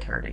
30۔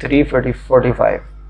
345،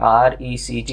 RECT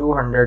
200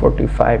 45،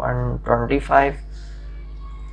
125.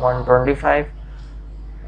125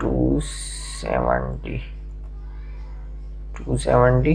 270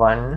1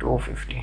250.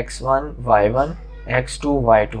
x1 y1 x2 y2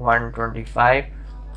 125.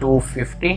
250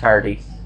30